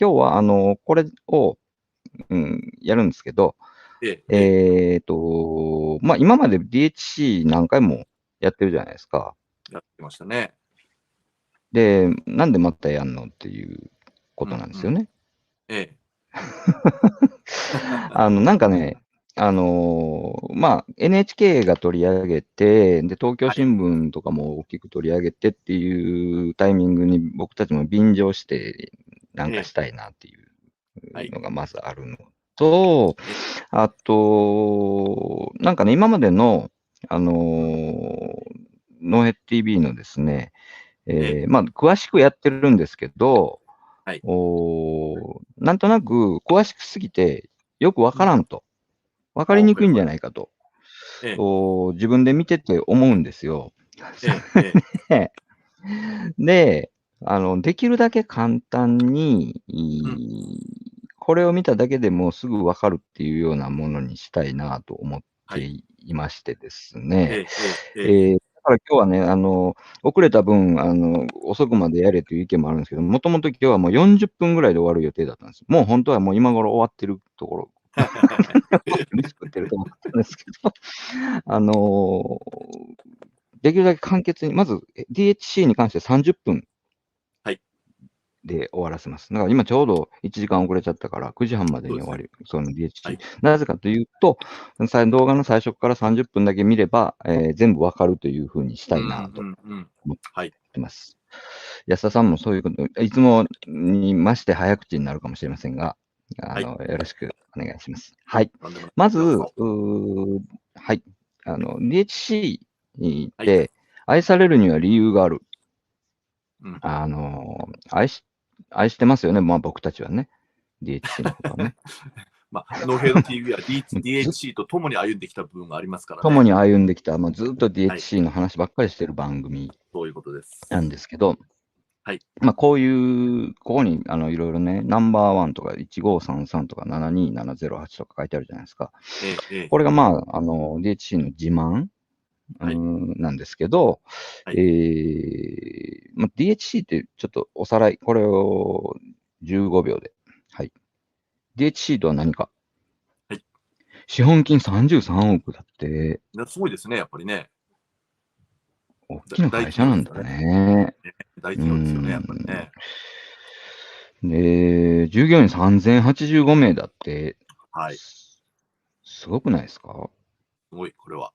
今日はこれを、やるんですけど、ええ、ええ、今まで DHC 何回もやってるじゃないですか。やってましたね。で、なんでまたやんのっていうことなうん、うん。んですよね。ええ。なんかね、NHK が取り上げて、で、東京はい、新聞とかも大きく取り上げてっていうタイミングに僕たちも便乗してなんええ、かしたいなっていうはい。のがまずあるのと、え、あと、なんかね、今までの、あのうん、ノーヘッ TV のですね、ええ、詳しくやってるんですけど、はい。なんとなく詳しくすぎてよくわうん。からんと。わかああ、りにくいんじはいはい。ゃないかと、ええ、自分で見てて思うんですよ。ええ、ええ、で、でできるだけ簡単に、うん。これを見ただけでもすぐわかるっていうようなものにしたいなと思ってはい。いましてですね。ええ、ええ、ええ、だから今日はね、遅れた分、遅くまでやれという意見もあるんですけど、もともと今日はもう40分ぐらいで終わる予定だったんです。もう本当はもう今頃終わってるところ、飯食ってると思ったんですけど、あの、できるだけ簡潔に、まず、DHC に関して30分はい。で終わらせます。だから今ちょうど1時間遅れちゃったから、9時半までそうですね。に終わり、その は DHC。い。なぜかというと、動画の最初から30分だけ見れば、全部わかるという風にしうん、たいなとうん、うん。思っはい。てます。安田さんもそういうこと、いつもにまして早口になるかもしれませんが、はい。よろしくお願いします。はい。なんでもない。まず、どうぞ。はい。DHC っはい。て愛されるには理由がある。うん。あの、愛し愛してますよね、僕たちはね。DHC のことはね。ノーヘイド TV は もうDHC と共に歩んできた部分がありますからね。共に歩んできた、ずっと はい。DHC の話ばっかりしてる番組そういうことでなんす。ですけど、はい。こういう、ここにいろいろね、ナンバーワンとか1533とか72708とか書いてあるじゃないですか。ええ、ええ、これがDHC の自慢はい。なんですけど、はい。DHC ってちょっとおさらい、これを15秒で。はい。DHC とは何か。はい。資本金33億だって、すごいですね、やっぱりね。大きな大会社なんだ企業ですよね。ね。大うー企業ですよね、やっぱりん。ね。で、従業員3085名だって、はい。すごくないですか？すごい、これは。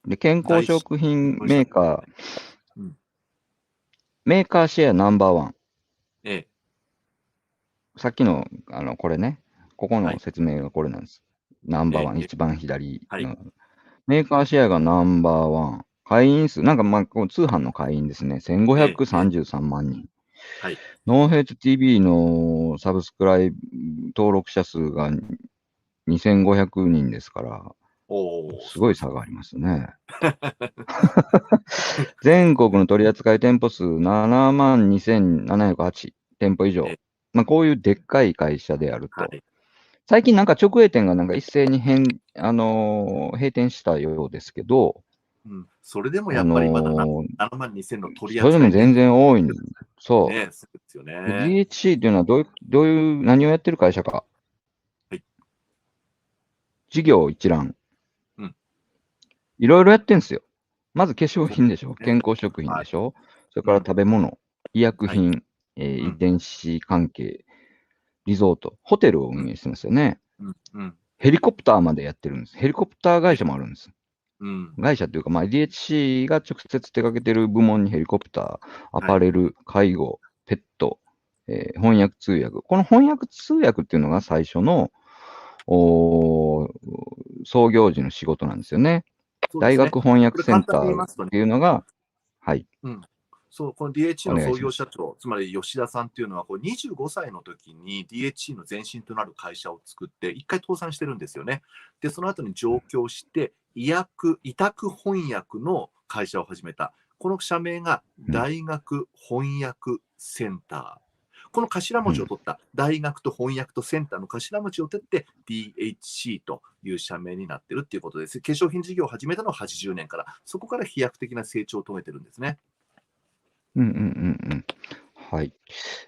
で、健康大新食品聞社メーカー、うん。メーカーシェアナンバーワン。ええ、さっきの、これね、ここのはい。説明がこれなんです。ナンバーワン、ええ、ええ、一番左はい。の。メーカーシェアがナンバーワン。会員数、なんかこう通販の会員ですね。ええ、ええ、1533万人。はい。ノーヘイト TV のサブスクライブ登録者数が2500人ですから、おお、すすごいですね。ごい差がありますね。全国の取扱店舗数7万2708店舗以上。ええ、こういうでっかい会社であると。はい。最近なんか直営店がなんか一斉に閉店したようですけど、うん。それでもやあっぱりまだの、7万2000の取それでも全扱店舗然多いんですそね。そうですよう。で、ね。DHC っていうのはどういう、何をやってる会社か。はい。事業一覧。うん。いろいろやってんすよ。まず化粧そうで品でしょ。すね。健康食品はい。でしょ。それからうん。食べ物、医薬はい。品、遺うん。伝子関係、リゾート、ホテルをうん。運営してますよね。うん。うん。ヘリコプターまでやってるんです。ヘリコプター会はい。社もあるんです。うん。会社っていうか、DHC が直接手掛けてる部門にヘリコプター、アはい。パレル、介護、ペット、翻訳通訳。この翻訳通訳っていうのが最初の、おー創業時の仕事なんですよね。大そうですね。学翻訳これ簡単センターっに言いますとね、ていうのが、はい、うん。そう、この DHC おの創願いします。業社長、つまり吉田さんっていうのは、こう25歳の時に DHC の前身となる会社を作って、一回倒産してるんですよね。で、その後に上京して、委託翻訳の会社を始めた。この社名がうん、大学翻訳センター。この頭うん、文字を取った大学と翻訳とセンターの頭文字を取って DHC という社名になっているということです。化粧品事業を始めたのは80年から、そこから飛躍的な成長を遂げてるんですね。うん、うん、うん。はい。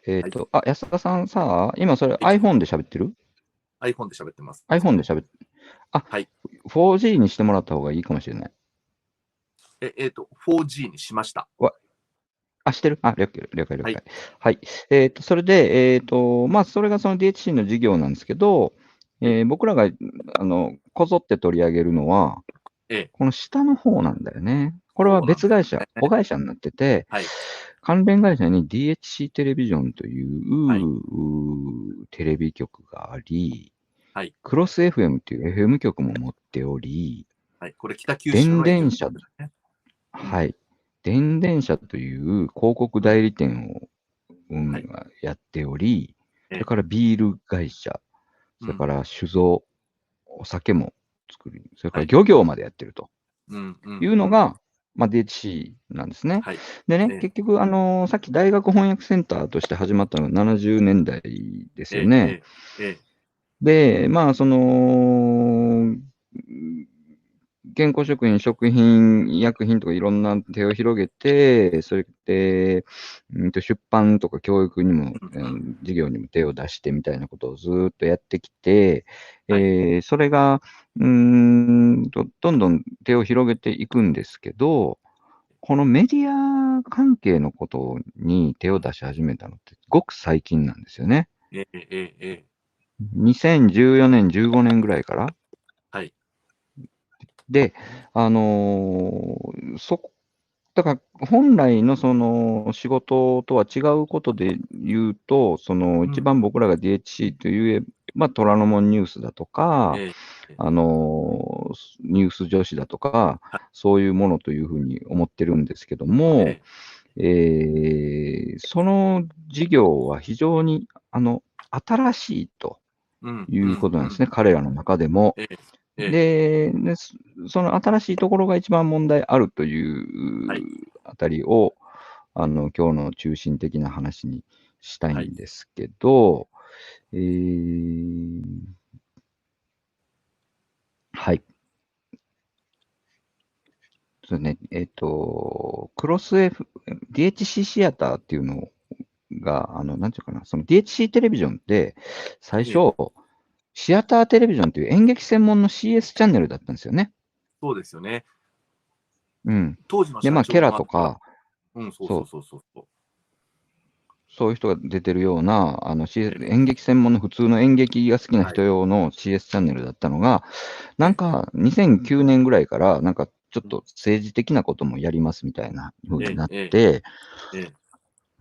はい。安田さんさ、今それ はい。iPhone で喋ってる？ iPhone で喋ってます。iPhone で喋って、あ、はい。4G にしてもらった方がいいかもしれない。4G にしました。わ、してる？了解、了解、了はい。解。はい。それで、まあ、それがその DHC の事業なんですけど、はい。僕らが、こぞって取り上げるのは、ええ、この下の方なんだよね。これはそうなんです別会社、子ね。会社になってて、はい。関連会社に DHC テレビジョンといはい。うテレビ局があり、はい。クロス FM っていう FM 局も持っており、はい。これ北九州の電営業電社、ですね。うん。はい。電電社という広告うん。代理店をはい。やっており、ええ。それからビール会社、うん。それから酒造、お酒も作る、それかはい。ら漁業までやってるとうん、うん、うん。いうのが、まあ、DHC なんですね。はい。でね、ええ、結局、さっき大学翻訳センターとして始まったのが70年代ですええ、えよね。え、ええ。で、まあ、健康食品、食品、医薬品とかいろんな手を広げて、それで、出版とか教育にも、うん、うん。事業にも手を出してみたいなことをずーっとやってきて、はい。それが、どんどん手を広げていくんですけど、このメディア関係のことに手を出し始めたのって、ごく最近なんですよね。ええ、ええ、ええ。2014年、15年ぐらいから。はい。で、あのーそこだから本来のその仕事とは違うことで言うと、その一うん。番僕らが DHC といえば、虎ノ門ニュースだとか、ええ、ええ。ニュース女子だとか、はい。そういうものというふうに思ってるんですけども、ええ。その事業は非常に新しいとうん、いうん、うことなんですね、うん。彼らの中でも。ええ、ええ。で、その新しいところが一番問題あるといはい。うあたりを、今日の中心的な話にしたいはい。んですけど、えーはい。そうね、クロス DHC シアターっていうのが、なんていうかな、その DHC テレビジョンって、最ええ、初、シアターテレビジョンという演劇専門の CS チャンネルだったんですよね。そうですよね。うん。当時ので、まあ、ケ社長が、ラとか、うん、そうそう、そうそうそうそう。そういう人が出てるような、ええ、演劇専門の普通の演劇が好きなはい。人用の CS チャンネルだったのが、ええ、なんか2009年ぐらいから、なんかちょっうん、と政治的なこともやりますみたいな風ええ、になっええ、て、ええ、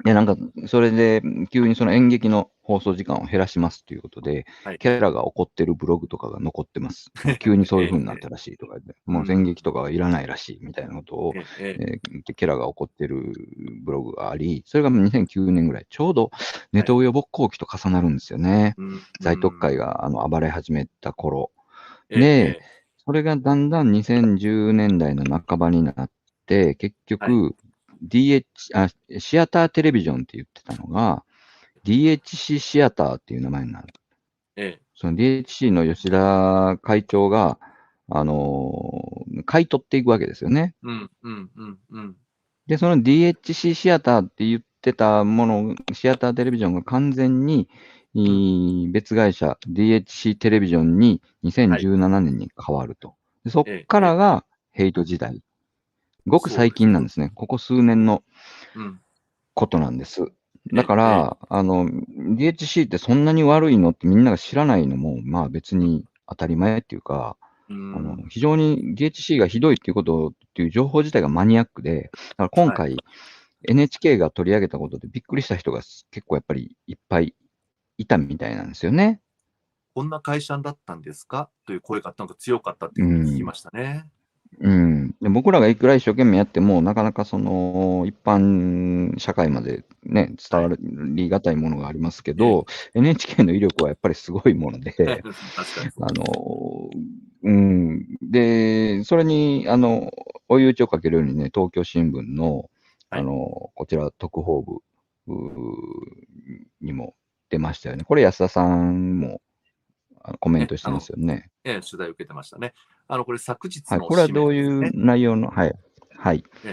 で、なんか、それで、急にその演劇の放送時間を減らしますということで、はい。キャラが怒ってるブログとかが残ってます。急にそういう風になったらしいとかで、うん、もう演劇とかはいらないらしいみたいなことを、ええ、ええ、キャラが怒ってるブログがあり、それが2009年ぐらい、ちょうどネはい。トウヨ勃興期と重なるんですよね。うん、う在特会ん、が暴れ始めた頃。ええ、えで、え、それがだんだん2010年代の半ばになって、結はい。局、シアターテレビジョンって言ってたのが、DHC シアターっていう名前になる。ええ、その DHC の吉田会長が、買い取っていくわけですよね。うん、うん、うん、うん。で、その DHC シアターって言ってたもの、シアターテレビジョンが完全に、うん、別会社 DHC テレビジョンにはい。2017年に変わると。でそっええ、ええ、からがヘイト時代。ごく最そうですね。近なんですね。ここ数年のうん。ことなんです。だええ、ええ、から、DHC ってそんなに悪いのってみんなが知らないのも、まあ別うん、に当たり前っていうか、うん、非常に DHC がひどいっていうことっていう情報自体がマニアックで、だから今はい。回 NHK が取り上げたことでびっくりした人が結構やっぱりいっぱいいたみたいなんですよね。こんな会社だったんですかという声がなんか強かったっていうふうに聞きうん。ましたね。うん。で、僕らがいくら一生懸命やっても、なかなかその、一般社会までね、伝はい。わりがたいものがありますけええ。ど、NHK の威力はやっぱりすごいもので、確かにそうあですね。の、で、それに、追い打ちをかけるようにね、東京新聞の、はい。こちら特報部にも出ましたよね。これ安田さんもコメンえ、トしてますよね。取材を受けてましたね。これ昨日はい。これはの紙どういう面ですね。内容の、はい。はい。これ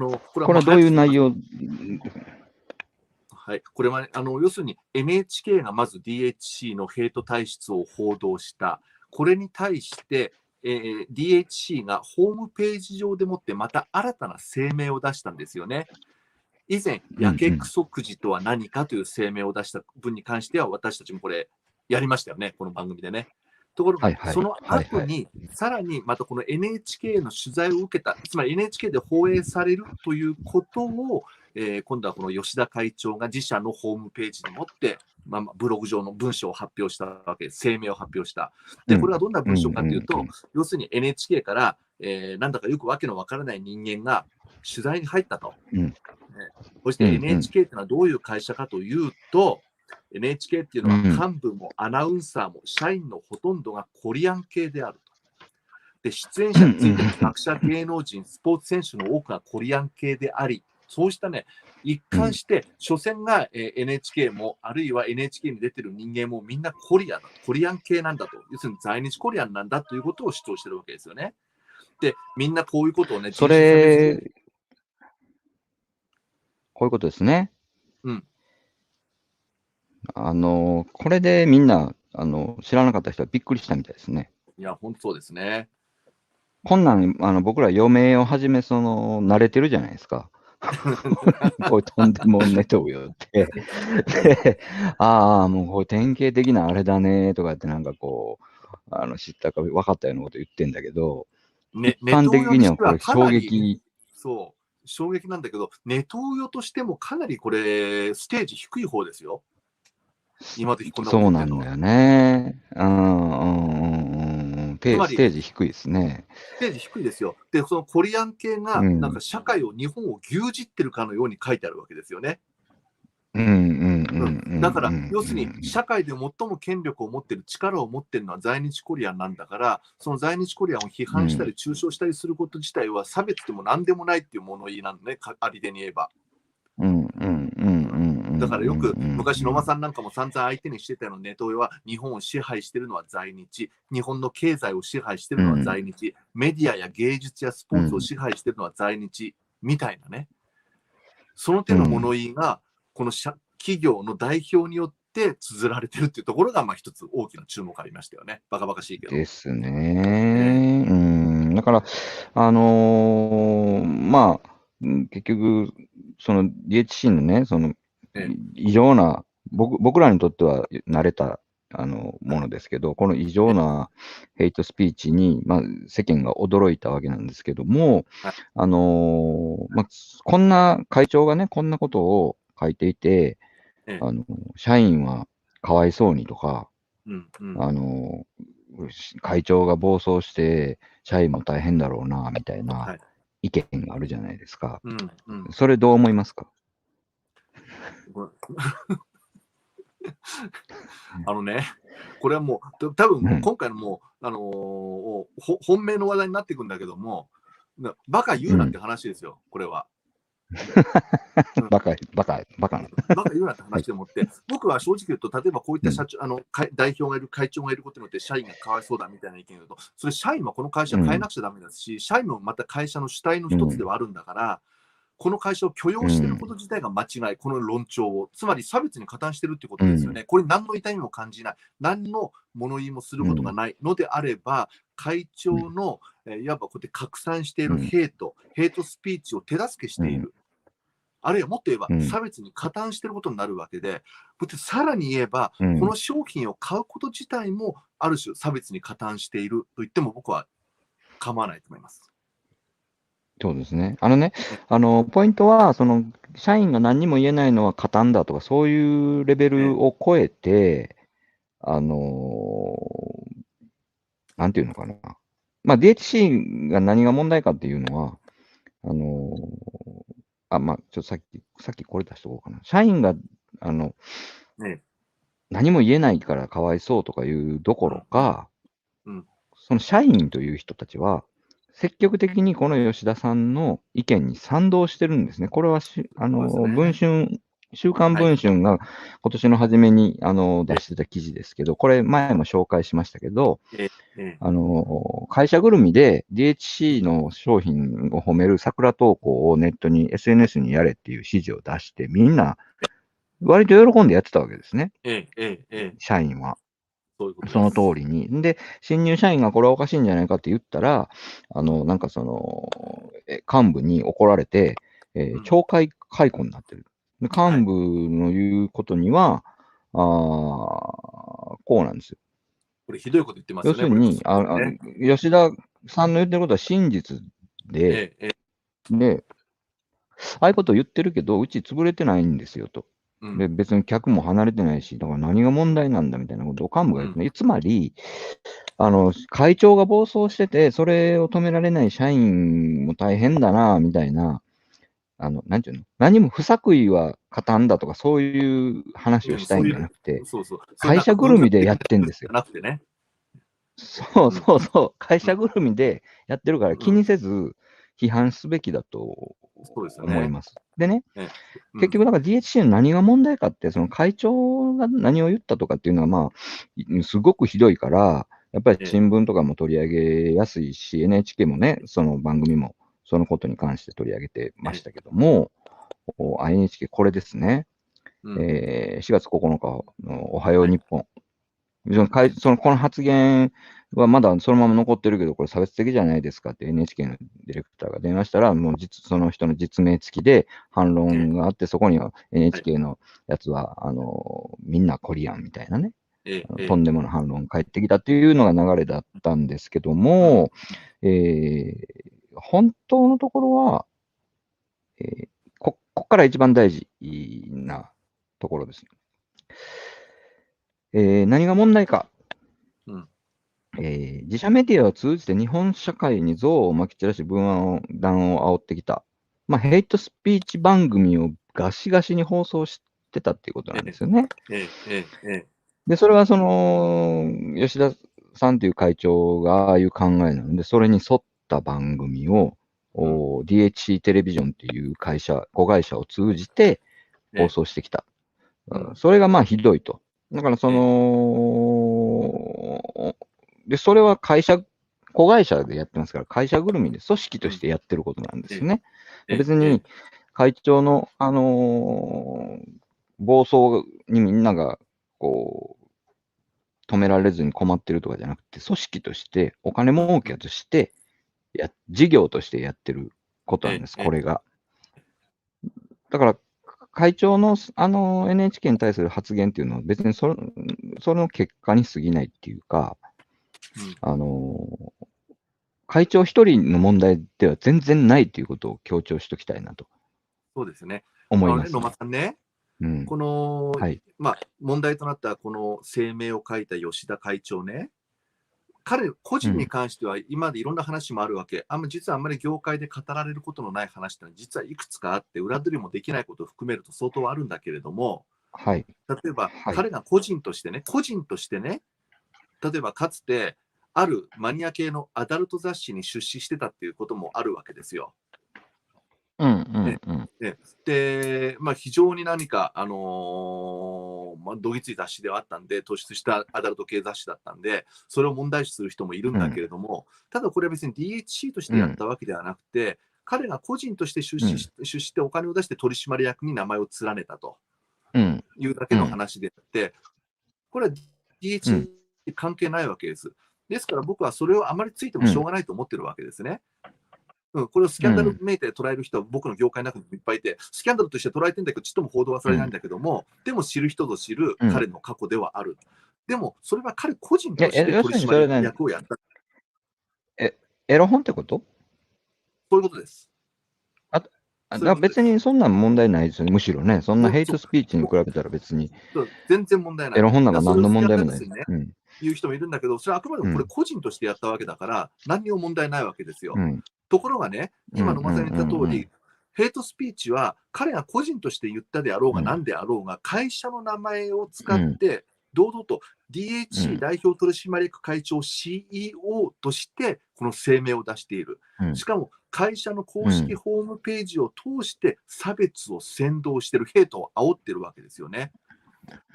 はこれはどうもう早くいう内容、はい、これは要するに NHK がまず DHC のヘイト体質を報道した。これに対して、DHC がホームページ上でもってまた新たな声明を出したんですよね。以前、やけくそくじとは何かという声明を出した分に関しては、私たちもこれやりましたよね、この番組でね。ところが、その後に、さらにまたこの NHK の取材を受けた、つまり NHK で放映されるということを、今度はこの吉田会長が自社のホームページに持って、ブログ上の文章を発表したわけです。声明を発表した。で、これはどんな文章かというと、要するに NHK から、なんだかよくわけのわからない人間が取材に入ったと。そして NHK っていうのはどういう会社かというと、NHK っていうのは幹部もアナウンサーも社員のほとんどがコリアン系であると。で、出演者についても学者、芸能人、スポーツ選手の多くがコリアン系であり、そうしたね、一貫して、所詮が NHK も、あるいは NHK に出てる人間もみんなコリアン系なんだと。要するに在日コリアンなんだということを主張してるわけですよね。で、みんなこういうことをね、こういうことですね。これでみんな、知らなかった人はびっくりしたみたいですね。いや、本当そうですね。こんなん、僕ら余命をはじめ、慣れてるじゃないですか。こういうとんでもネトウヨって。で、もうこれ典型的なあれだねとかってなんかこう、知ったか分かったようなこと言ってんだけど、一般的にはこれ衝撃。そう、衝撃なんだけど、ネトウヨとしてもかなりこれ、ステージ低い方ですよ。今時こんなことそうなんだよね。ステージ低いですね。ステージ低いですよ。で、そのコリアン系が、なんか社会を、日本を牛耳ってるかのように書いてあるわけですよね。だから、要するに、社会で最も権力を持ってる、力を持ってるのは在日コリアンなんだから、その在日コリアンを批判したり、中傷したりすること自体は差別でも何でもないっていう物言いなんね、あり手に言えば。だからよく昔野間さんなんかも散々相手にしてたのネトウヨは日本を支配してるのは在日、日本の経済を支配してるのは在日、メディアや芸術やスポーツを支配してるのは在日みたいなね。その手の物言いがこの企業の代表によって綴られてるっていうところが一つ大きな注目ありましたよね。バカバカしいけど。ですね。だから、結局、DHC のね、異常な、僕らにとっては慣れたものですけど、この異常なヘイトスピーチに、世間が驚いたわけなんですけども、こんな会長がね、こんなことを書いていて、社員はかわいそうにとか、会長が暴走して、社員も大変だろうな、みたいな意見があるじゃないですか。それどう思いますか？これはもう、多分今回のもう、本命の話題になっていくんだけども、バカ言うなって話ですよ、これは。バカ言うなって話でもって、僕は正直言うと、例えばこういった代表がいる、会長がいることによって、社員がかわいそうだみたいな意見だと、それ、社員はこの会社変えなくちゃだめですし、社員もまた会社の主体の一つではあるんだから、この会社を許容していること自体が間違い、この論調を、つまり差別に加担しているということですよね。これ、何の痛みも感じない、何の物言いもすることがないのであれば、会長の、いわばこうやって拡散しているヘイトスピーチを手助けしている。あるいはもっと言えば、差別に加担していることになるわけで、さらに言えば、この商品を買うこと自体も、ある種差別に加担していると言っても、僕は構わないと思います。そうですね。ポイントは、社員が何にも言えないのは加担だとか、そういうレベルを超えて、なんていうのかな。DHC が何が問題かっていうのは、ちょっとさっきこれ出しておこうかな。社員が、何も言えないからかわいそうとかいうどころか、その社員という人たちは、積極的にこの吉田さんの意見に賛同してるんですね。これは週刊文春が今年の初めに出してた記事ですけど、これ前も紹介しましたけど、会社ぐるみで DHC の商品を褒める桜投稿をネットに SNS にやれっていう指示を出して、みんな割と喜んでやってたわけですね、ええ、ええ、ええ、社員は。そういうことその通です。りに。で、新入社員がこれはおかしいんじゃないかって言ったら、うん、なんか幹部に怒られて、うん。懲戒解雇になってる。で、はい。幹部の言うことには、こうなんですよ。これひどいこと言ってますよね、これ、要するに、これね。吉田さんの言ってることは真実で、ええ、ええ、で、ああいうことを言ってるけど、うち潰れてないんですよと。で、うん、別に客も離れてないし、だから何がうん、問題なんだみたいなことを幹部がうん。言ってね。つまり、会長が暴走してて、それを止められない社員も大変だな、みたいな、なんていうの、何も不作為は加担だとか、そういう話をうん、したいんそういう、じゃなくて、そうそう、そういう会社ぐなんか文るみでやっ学的な話じてんですよ。ゃなくてね。そううん、そうそう、会うん、社ぐるみでやってるから気うん。にせず批判すべきだとそうですよね。思います。でね、ええ、うん、結局だから DHC の何が問題かって、その会長が何を言ったとかっていうのは、まあ、すごくひどいから、やっぱりええ、新聞とかも取り上げやすいし、NHK もね、その番組もそのことに関して取り上げてまええ、したけども、NHK これですね、うん、4月9日のおはようはい、日本。この発言はまだそのまま残ってるけど、これ差別的じゃないですかって NHK のディレクターが電話したら、もうその人の実名付きで反ええ、論があって、そこには はい、NHK のやつは、みんなコリアンみたいなね、ええ、ええ、とんでもない反論返ってきたっていうのが流れだったんですけどうん、も、本当のところは、えーこっから一番大事なところです。何が問題か。うん、自社メディアを通じて日本社会に憎悪をまき散らし分断を煽ってきた。まあ、ヘイトスピーチ番組をガシガシに放送してたっていうことええ、なんですよね。ええ、ええ、ええ、で、それは吉田さんという会長がああいう考えなので、それに沿った番組を、うん、DHC テレビジョンっていう子会社を通じて放ええ、送してきた。うん、それがまあひどいと。だからええ、で、それは子会社でやってますから、会社ぐるみで組織うん、としてやってることなんでええ、すね。ええ、ええ、別に会長の、暴走にみんながこ止められずに困ってるとかじゃなくて、組織として、お金うん、儲けうん、として、事業としてやってることええ、なんです、ええ、これが。だから、会長のNHK に対する発言っていうのは別にその結果に過ぎないっていうか、うん、あの、会長一人の問題では全然ないということを強調しておきたいなとそうですね。野間思いますね。さんね、うん。この、はい。まあ、問題となったこの声明を書いた吉田会長ね、彼個人にうん。関しては今までいろんな話もあるわけ。実はあんまり業界で語られることのない話ってのは実はいくつかあって、裏取りもできないことを含めると相当あるんだけれども、はい。例えばはい。彼が個人としてね、例えばかつてあるマニア系のアダルト雑誌に出資してたっていうこともあるわけですよ。うんうえんうん。で、まあ、非常に何か、まあ、どぎつい雑誌ではあったんで、突出したアダルト系雑誌だったんで、それを問題視する人もいるんだけうん。れども、ただこれは別に DHC としてやっうん。たわけではなくて、彼が個人としてうん。出資してお金を出して取締役に名前を連ねたとうん。いうだけのうん。話であって、これは うん。DHC に関係ないわけです。ですから僕はそれをあまりついてもうん。しょうがないと思ってるわけですね。うん、これをスキャンダルうん。めいて捉える人は僕の業界の中にもいっぱいいて、スキャンダルとして捉えてんだけど、ちっとも報道はされないんうん。だけども、でも知る人ぞ知るうん。彼の過去ではある。でも、それは彼個人として要するにそれ取締ね、役をやった。え、エロ本ってこと？そういうことです。あそういうことです。別にそんなん問題ないですよね。むしろね、そんなヘイそうトスピーチに比そうべたら別に、全然問題ない。エロ本なんかそれ何のをスキャンダ問題もないです。ル誌にね、うん。言う人もいるんだけど、それはあくまでもこれうん。個人としてやったわけだから、何にも問題ないわけですよ。うん。ところがね、うんうん今野間さん言った通り、うんヘイトスピーチは彼が個人として言ったであろううん。が何であろうが、会社の名前を使うん。って堂々と う DHC ん。代表取締役会長 CEO としてこの声明を出している。うん。しかも会社の公式うん。ホームページを通して差別を扇動している、ヘイトを煽ってるわけですよね。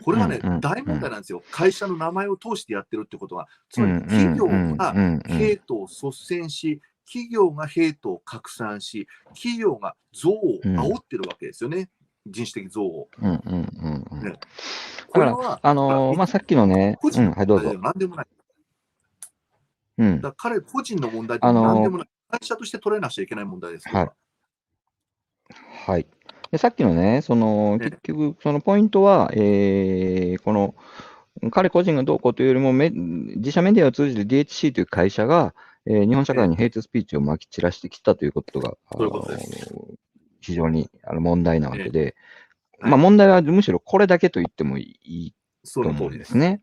これはね、うんうん大うん。問題なんですよ。会社の名前を通してやってるってことは。つまり、うんう企業んがうんうん。ヘイトを率先し、企業がヘイトを拡散し、企業が憎悪をうん。煽ってるわけですよね。人種的憎悪。うんうんうんうん。ね、だから、これは、まあ、さっきのね、個人のはい、どうぞ。問題では何でもない。うん。だから彼個人の問題でも何でもない。会社として捉えなくちゃいけない問題です、これは。はい。で、さっきのね、結局、そのポイントは、この、彼個人がどうこうというよりも、自社メディアを通じて DHC という会社が、日本社会にヘイトスピーチをまき散らしてきたということが、そういうことです。非常に問題なわけで、はいまあ問題はむしろこれだけと言ってもいいそと思うの通りです。んですね。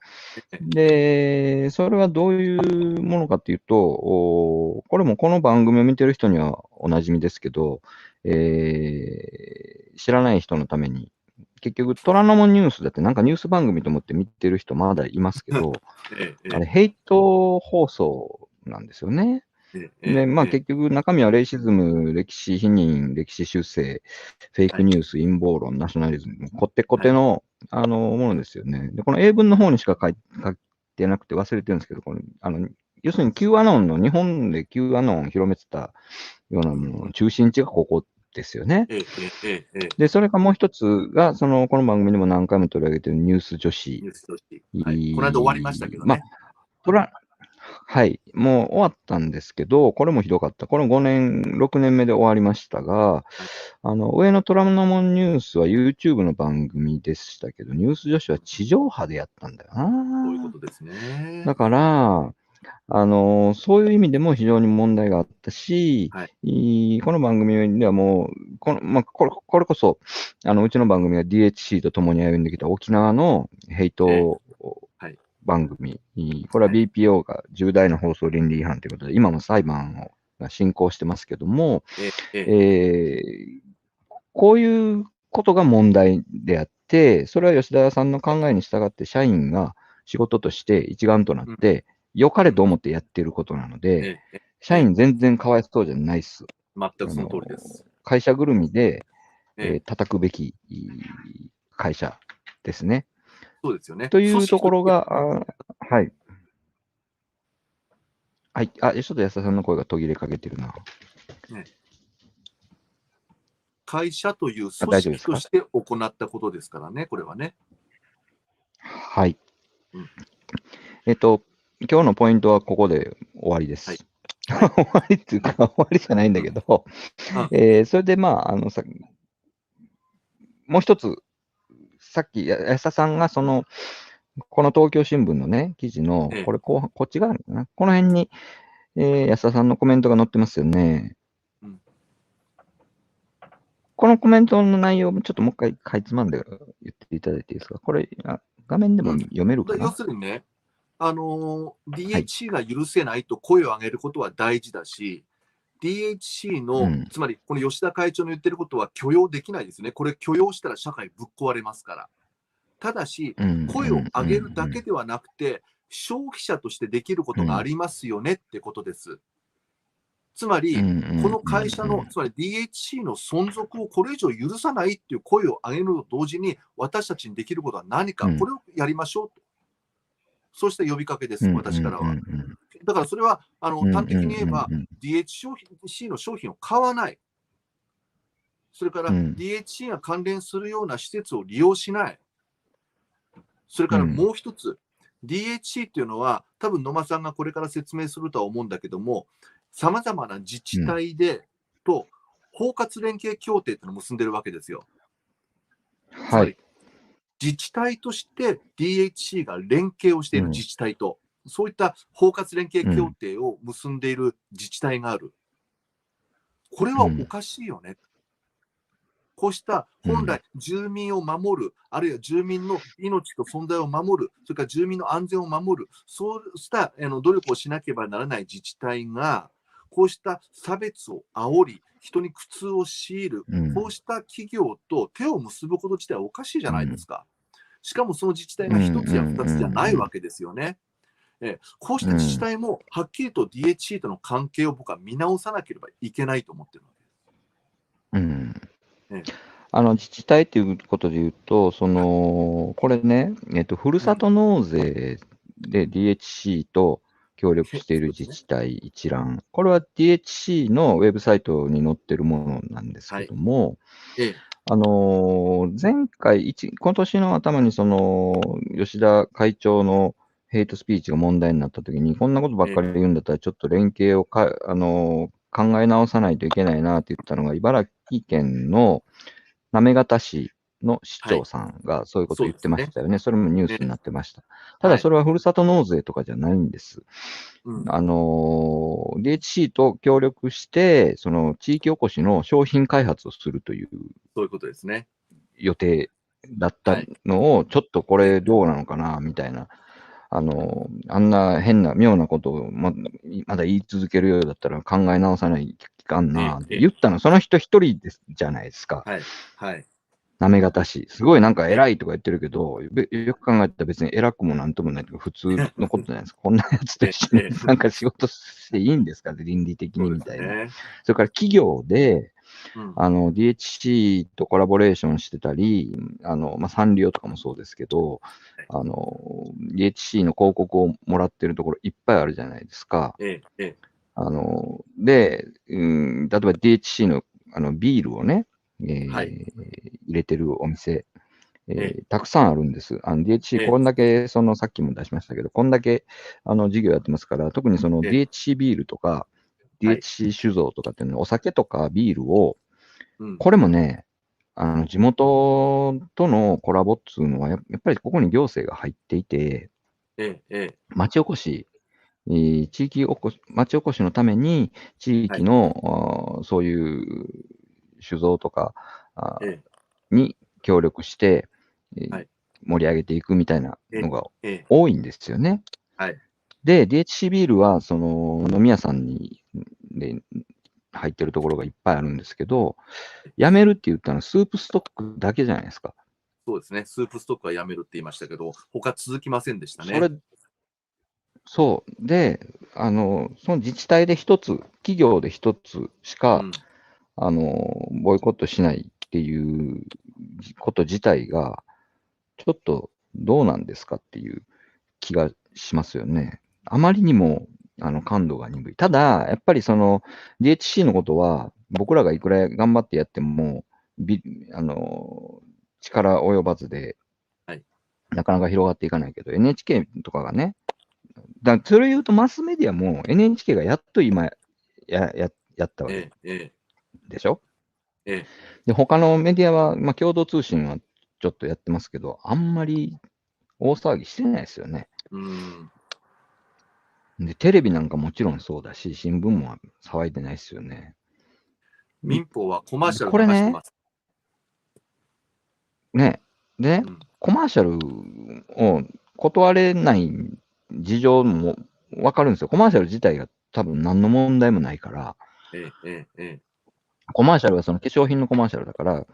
で、それはどういうものかというと、これもこの番組を見てる人にはおなじみですけど、知らない人のために、結局、虎ノ門ニュースだってなんかニュース番組と思って見てる人まだいますけど、あれヘイト放送なんですよね。で、まあ結局中身はレイシズム、歴史否認、歴史修正、フェイクニュース、陰謀論、ナショナリズム、こってこての、ものですよね。で、この英文の方にしか書いてなくて忘れてるんですけど、この要するに Q アノンの、日本で Q アノンを広めてたようなものの中心地がここですよね。で、それがもう一つが、この番組でも何回も取り上げてるニュース女子。ニュース女子。はい。この間終わりましたけどね。まあ、はい、もう終わったんですけど、これもひどかった。これ5年、6年目で終わりましたが、上の虎ノ門ニュースは YouTube の番組でしたけど、ニュース女子は地上波でやったんだよな。そういうことですね。だから、そういう意味でも非常に問題があったし、この番組ではもう、これこそ、うちの番組が DHC と共に歩んできた沖縄のヘイト番組、これは BPO が重大な放送倫理違反ということで、今も裁判が進行してますけども、こういうことが問題であって、それは吉田さんの考えに従って社員が仕事として一丸となって、良かれと思ってやってることなので、社員全然かわいそうじゃないっす。全くその通りです。会社ぐるみで、叩くべき会社ですね。そうですよね。というところが、はい。はい。ちょっと安田さんの声が途切れかけてるな。会社という組織として行ったことですからね、これはね。はい。今日のポイントはここで終わりです。終わりっていうか、終わりじゃないんだけど、それでまあ、もう一つ、さっき安田さんがこの東京新聞のね、記事の、こっち側かな。この辺に、安田さんのコメントが載ってますよね。このコメントの内容もちょっともう一回かいつまんで言っていただいていいですか。これ、画面でも読めるかな。要するにね、DHC が許せないと声を上げることは大事だし、DHC の、つまりこの吉田会長の言ってることは許容できないですね。これ許容したら社会ぶっ壊れますから。ただし、声を上げるだけではなくて、消費者としてできることがありますよねってことです。つまり、この会社の、つまり DHC の存続をこれ以上許さないっていう声を上げるのと同時に、私たちにできることは何か、これをやりましょうと。そうした呼びかけです、私からは。だからそれは、端的に言えば、DHC の商品を買わない。それから、DHC が関連するような施設を利用しない。それからもう一つ、DHC っていうのは、多分野間さんがこれから説明するとは思うんだけども、さまざまな自治体と包括連携協定っていうのを結んでるわけですよ。つまり、自治体として DHC が連携をしている自治体と、そういった包括連携協定を結んでいる自治体がある。これはおかしいよね。こうした本来住民を守る、あるいは住民の命と存在を守る、それから住民の安全を守る、そうした努力をしなければならない自治体が、こうした差別を煽り、人に苦痛を強いる、こうした企業と手を結ぶこと自体はおかしいじゃないですか。しかもその自治体が1つや2つじゃないわけですよね。こうした自治体もはっきりと DHC との関係を僕は見直さなければいけないと思ってるわけです。自治体ということで言うと、これね、ふるさと納税で DHC と協力している自治体一覧、これは DHC のウェブサイトに載ってるものなんですけども、前回、今年の頭に吉田会長のヘイトスピーチが問題になったときに、こんなことばっかり言うんだったら、ちょっと連携を考え直さないといけないなって言ったのが、茨城県の行方市の市長さんがそういうことを言ってましたよね。それもニュースになってました。ただ、それはふるさと納税とかじゃないんです。DHC と協力して、その地域おこしの商品開発をするというそういうことですね。予定だったのを、ちょっとこれどうなのかな、みたいな。あんな変な、妙なことをまだ言い続けるようだったら考え直さないかんな、言ったの、その人一人じゃないですか。行方市。すごいなんか偉いとか言ってるけど、よく考えたら別に偉くもなんともないとか、普通のことじゃないですか。こんなやつと一緒になんか仕事していいんですか、倫理的にみたいな。それから企業で、DHC とコラボレーションしてたり、サンリオとかもそうですけど、DHC の広告をもらってるところいっぱいあるじゃないですか。で、例えば DHC のビールをね、入れてるお店、たくさんあるんです。DHC、こんだけ、さっきも出しましたけど、こんだけ事業やってますから、特にDHC ビールとか、DHC 酒造とかっていうのは、お酒とかビールを、これもね、地元とのコラボっつうのは、やっぱりここに行政が入っていて、町おこし、町おこしのために、地域の、そういう酒造とかに協力して、盛り上げていくみたいなのが多いんですよね。で、DHC ビールは、飲み屋さんで入ってるところがいっぱいあるんですけど、やめるって言ったのはスープストックだけじゃないですか。そうですね。スープストックはやめるって言いましたけど、他続きませんでしたね。そう。で、その自治体で一つ、企業で一つしか、ボイコットしないっていうこと自体が、ちょっとどうなんですかっていう気がしますよね。あまりにも、感度が鈍い。ただ、やっぱりDHC のことは、僕らがいくら頑張ってやっても、力及ばずで、なかなか広がっていかないけど、NHK とかがね、それ言うとマスメディアも NHK がやっと今やったわけでしょ。で、他のメディアは、共同通信はちょっとやってますけど、あんまり大騒ぎしてないですよね。で、テレビなんかもちろんそうだし、新聞も騒いでないですよね。民放はコマーシャル流してます。ね。で、コマーシャルを断れない事情もわかるんですよ。コマーシャル自体が多分何の問題もないから。コマーシャルは化粧品のコマーシャルだから、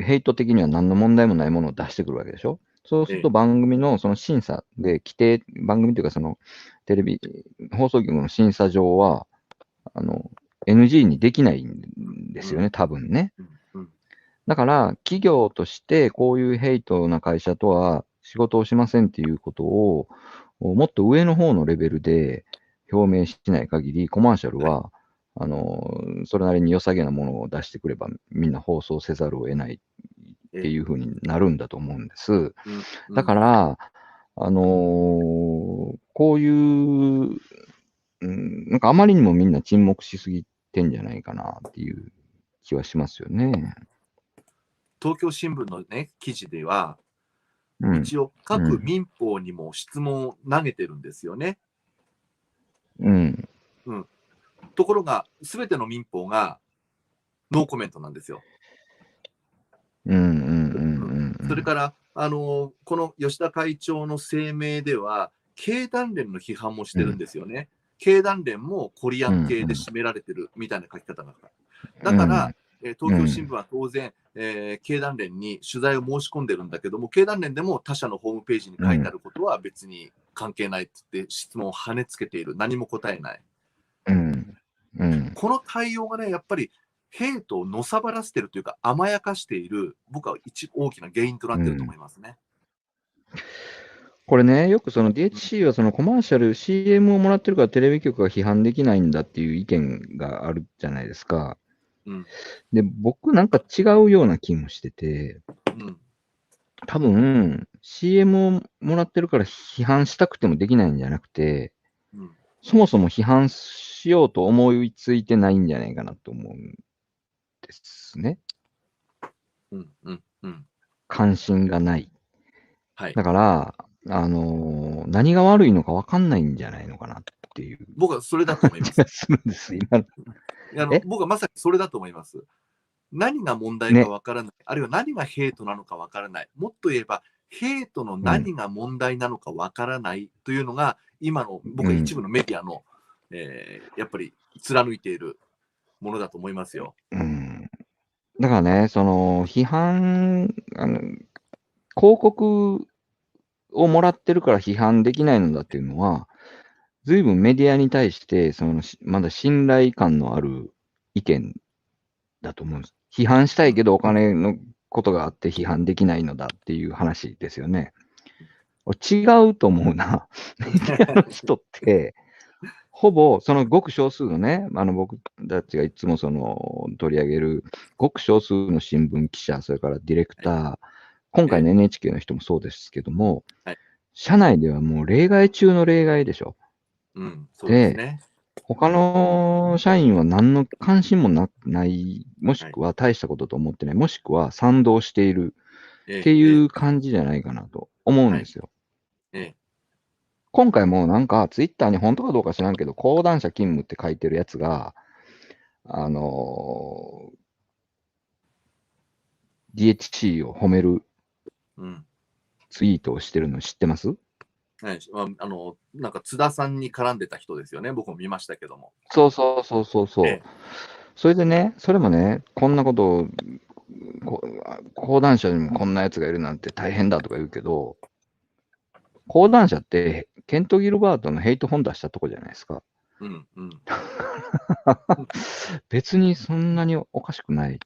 ヘイト的には何の問題もないものを出してくるわけでしょ。そうすると番組の審査で番組というかテレビ、放送局の審査上は、NG にできないんですよね、多分ね。だから、企業としてこういうヘイトな会社とは仕事をしませんっていうことを、もっと上の方のレベルで表明しない限り、コマーシャルは、それなりに良さげなものを出してくれば、みんな放送せざるを得ないっていうふうになるんだと思うんです。だから、こういう、なんかあまりにもみんな沈黙しすぎてんじゃないかなっていう気はしますよね。東京新聞のね、記事では、一応各民放にも質問を投げてるんですよね。ところが、すべての民放がノーコメントなんですよ。それから、この吉田会長の声明では、経団連の批判もしてるんですよね。経団連もコリアン系で占められてるみたいな書き方がある。だから、東京新聞は当然、経団連に取材を申し込んでるんだけども、経団連でも他社のホームページに書いてあることは別に関係ないって言って質問を跳ねつけている。何も答えない。この対応がね、やっぱりヘイトをのさばらせてるというか、甘やかしている、僕は大きな原因となっていると思いますね。これね、よくDHC はコマーシャル、CM をもらってるからテレビ局が批判できないんだっていう意見があるじゃないですか。うん。で、僕なんか違うような気もしてて、うん。多分、CM をもらってるから批判したくてもできないんじゃなくて、うん。そもそも批判しようと思いついてないんじゃないかなと思うんですね。うん。うん。うん。関心がない。はい。だから、何が悪いのか分かんないんじゃないのかなっていう僕はそれだと思います。気がするんです、今の。え僕はまさにそれだと思います。何が問題かね。わからない。あるいは何がヘイトなのかわからない。もっと言えば、ヘイトのうん。何が問題なのかわからないというのが、今の僕うん。は一部のメディアの、やっぱり貫いているものだと思いますよ。うん。だからね、批判、広告をもらってるから批判できないのだっていうのは、随分メディアに対して、まだ信頼感のある意見だと思うんです。批判したうん。いけどお金のことがあって批判できないのだっていう話ですよね。違うと思うな。メディアの人って、ほぼそのごく少数のね、僕たちがいつも取り上げるごく少数の新聞記者、それからディレクはい。ター、今回の ええ。NHK の人もそうですけども、はい。社内ではもう例外中の例外でしょ。うん。そうですで、ね。他の社員は何の関心もない、もしはい。くは大したことと思ってない、もしくは賛同しているってええ。ええ。いう感じじゃないかなと思うんはい。ですよ。ええ。今回もなんかツイッターに本当かどうか知らんけど、講談社勤務って書いてるやつが、あの DHC を褒めるうん。ツイートをしてるの知ってます？はい。なんか津田さんに絡んでた人ですよね。僕も見ましたけども。そうそうそうそうそう。ええ。それでね、それもね、こんなことを、講談社にもこんなやつがいるなんて大変だとか言うけど、講談社ってケント・ギルバートのヘイト本出したとこじゃないですか。うん。うん。別にそんなにおかしくない。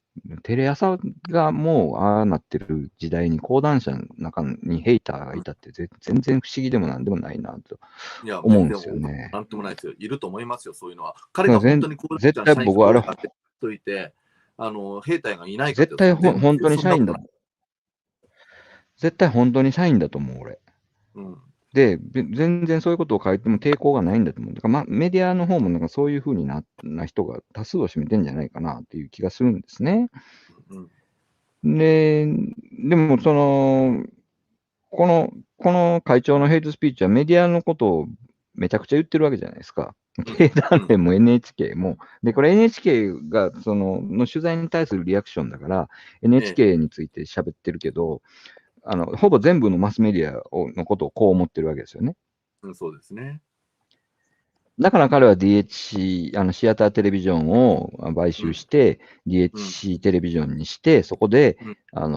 テレ朝がもうああなってる時代に講談社の中にヘイターがうん。いたって全然不思議でもなんでもないなといや、思うんですよね。なんともないですよ。いると思いますよ、そういうのは。彼だからが本当にこうじゃ絶対社員僕はあれ、証をやってといて、兵隊がいないかというと、絶対全本当に然そんなことない。絶対本当に社員だと思う、俺。うん。で、全然そういうことを書いても抵抗がないんだと思う。だから、メディアの方もなんかそういうふうにな人が多数を占めてんじゃないかなっていう気がするんですね。うん。で、でもこの、この会長のヘイトスピーチはメディアのことをめちゃくちゃ言ってるわけじゃないですか。うん。経うん。団連も NHK も。で、これ NHK がの取材に対するリアクションだから、ええ。NHK について喋ってるけど、ほぼ全部のマスメディアのことをこう思ってるわけですよね。うん、そうですね。だから彼は DHC、シアターテレビジョンを買うん。収して、うん。DHC テレビジョンにして、そこで、うん。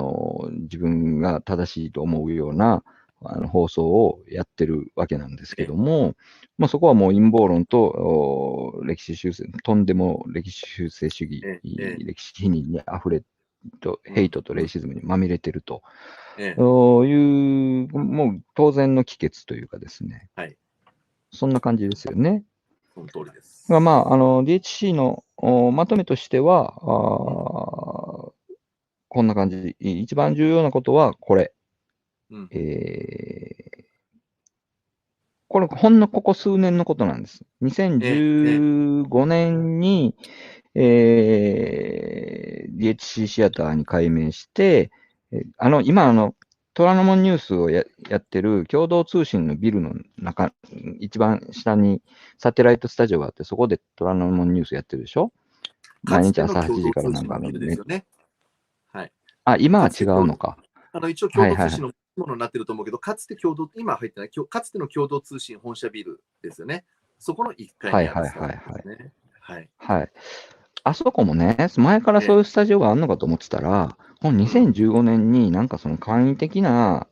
自分が正しいと思うような、放送をやってるわけなんですけええ。ども、まあ、そこはもう陰謀論と歴史修正、とんでも歴史修正主義、ええ。ええ。歴史否認に溢れうん。ヘイトとうん。レイシズムにまみれてるとええ。いう、もう当然の帰結というかですね、はい。そんな感じですよね。その通りでます。あ、DHC のまとめとしては、うん。こんな感じ。一番重要なことはこれ。うん。えこれ、ほんのここ数年のことなんです。ええ。ええ。2015年に、DHC シアターに改名して、今、虎ノ門ニュースをやってる共同通信のビルの中、一番下にサテライトスタジオがあって、そこで虎ノ門ニュースやってるでしょ？かつての毎日朝8共同時からなん通信のビかルですよね。はい。今は違かつて共同うのか。一応共はいはいはい。同通信のものになってると思うけど、かつて共同、今入ってない、かつての共同通信本社ビルですよね。そこの1階はいはいにあるスタジはいはい。オですね。はい。はい。あそこもね、前からええ。そういうスタジオがあるのかと思ってたら、このうん。2015年になんかその簡易的な